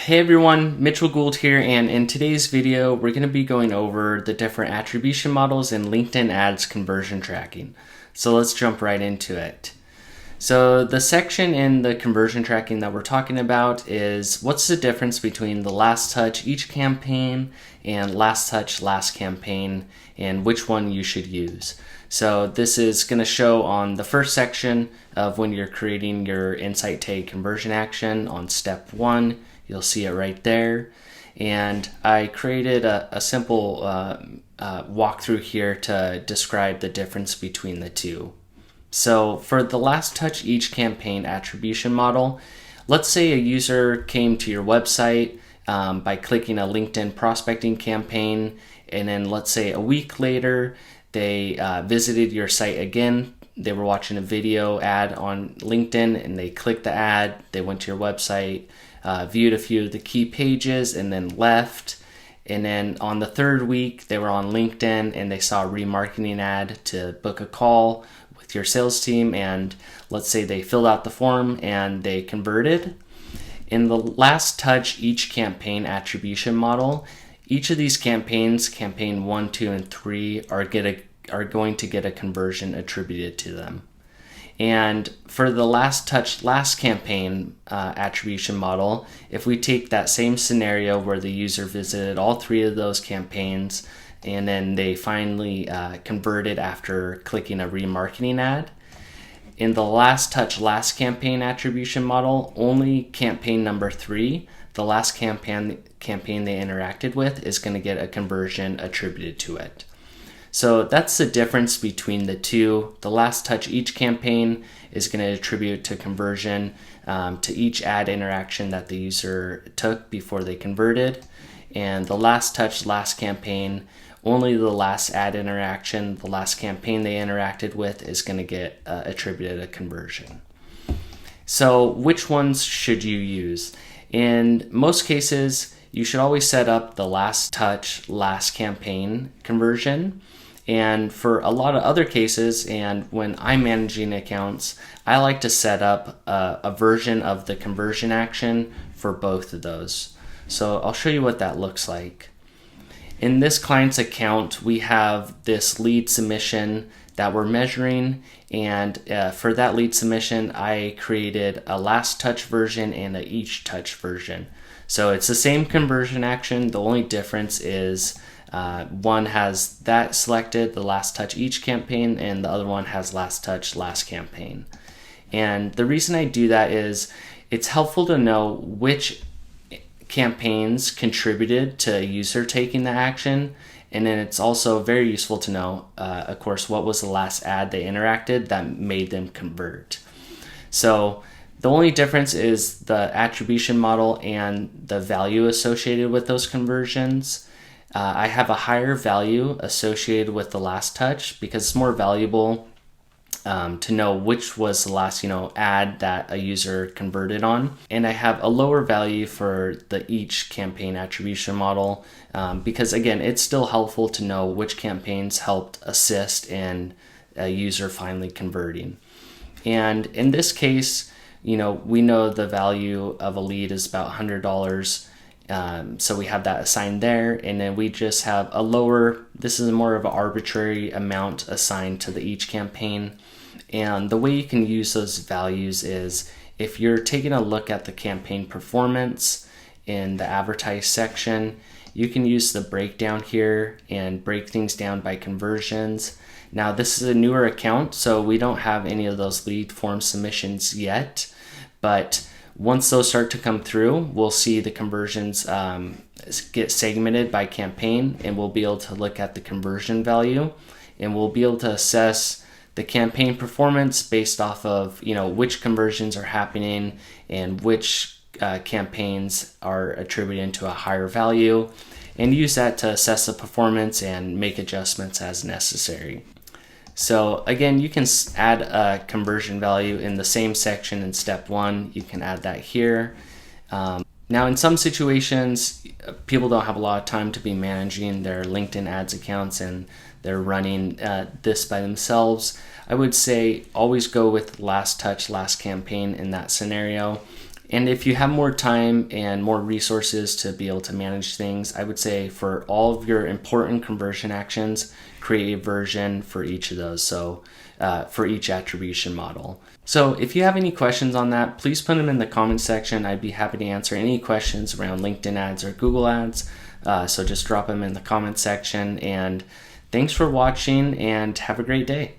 Hey everyone, Mitchell Gould here, and in today's video we're going to be going over the different attribution models in LinkedIn ads conversion tracking. So let's jump right into it. So the section in the conversion tracking that we're talking about is what's the difference between the last touch each campaign and last touch last campaign, and which one you should use. So this is going to show on the first section of when you're creating your insight tag conversion action on step 1. You'll see it right there. And I created a simple walkthrough here to describe the difference between the two. So for the last touch each campaign attribution model, let's say a user came to your website by clicking a LinkedIn prospecting campaign, and then let's say a week later they visited your site again. They were watching a video ad on LinkedIn and they clicked the ad, they went to your website, viewed a few of the key pages and then left. And then on the third week they were on LinkedIn and they saw a remarketing ad to book a call with your sales team, and let's say they filled out the form and they converted. In the last touch each campaign attribution model, each of these campaigns, campaign 1, 2, and 3, are going to get a conversion attributed to them. And for the last touch last campaign attribution model, if we take that same scenario where the user visited all 3 of those campaigns and then they finally converted after clicking a remarketing ad, in the last touch last campaign attribution model, only campaign number 3, the last campaign they interacted with, is going to get a conversion attributed to it. So that's the difference between the two. The last touch each campaign is going to attribute to conversion to each ad interaction that the user took before they converted. And the last touch last campaign, only the last ad interaction, the last campaign they interacted with, is going to get attributed a conversion. So which ones should you use? In most cases, you should always set up the last touch last campaign conversion. And for a lot of other cases, and when I'm managing accounts, I like to set up a version of the conversion action for both of those. So I'll show you what that looks like. In this client's account, we have this lead submission that we're measuring, and for that lead submission, I created a last touch version and a each touch version. So it's the same conversion action. The only difference is one has that selected, the last touch each campaign, and the other one has last touch last campaign. And the reason I do that is it's helpful to know which campaigns contributed to a user taking the action, and then it's also very useful to know, of course, what was the last ad they interacted that made them convert. So the only difference is the attribution model and the value associated with those conversions. I have a higher value associated with the last touch because it's more valuable to know which was the last ad that a user converted on. And I have a lower value for the each campaign attribution model because, again, it's still helpful to know which campaigns helped assist in a user finally converting. And in this case, we know the value of a lead is about $100. So we have that assigned there, and then we just have a lower, this is more of an arbitrary amount assigned to the each campaign. And the way you can use those values is if you're taking a look at the campaign performance in the advertise section, you can use the breakdown here and break things down by conversions. Now this is a newer account, so we don't have any of those lead form submissions yet, but once those start to come through, we'll see the conversions get segmented by campaign, and we'll be able to look at the conversion value, and we'll be able to assess the campaign performance based off of which conversions are happening and which campaigns are attributed to a higher value, and use that to assess the performance and make adjustments as necessary. So again, you can add a conversion value in the same section in step 1. You can add that here. Now in some situations, people don't have a lot of time to be managing their LinkedIn ads accounts and they're running this by themselves. I would say always go with last touch, last campaign in that scenario. And if you have more time and more resources to be able to manage things, I would say for all of your important conversion actions, create a version for each of those. So for each attribution model. So if you have any questions on that, please put them in the comment section. I'd be happy to answer any questions around LinkedIn ads or Google ads. So just drop them in the comment section. And thanks for watching and have a great day.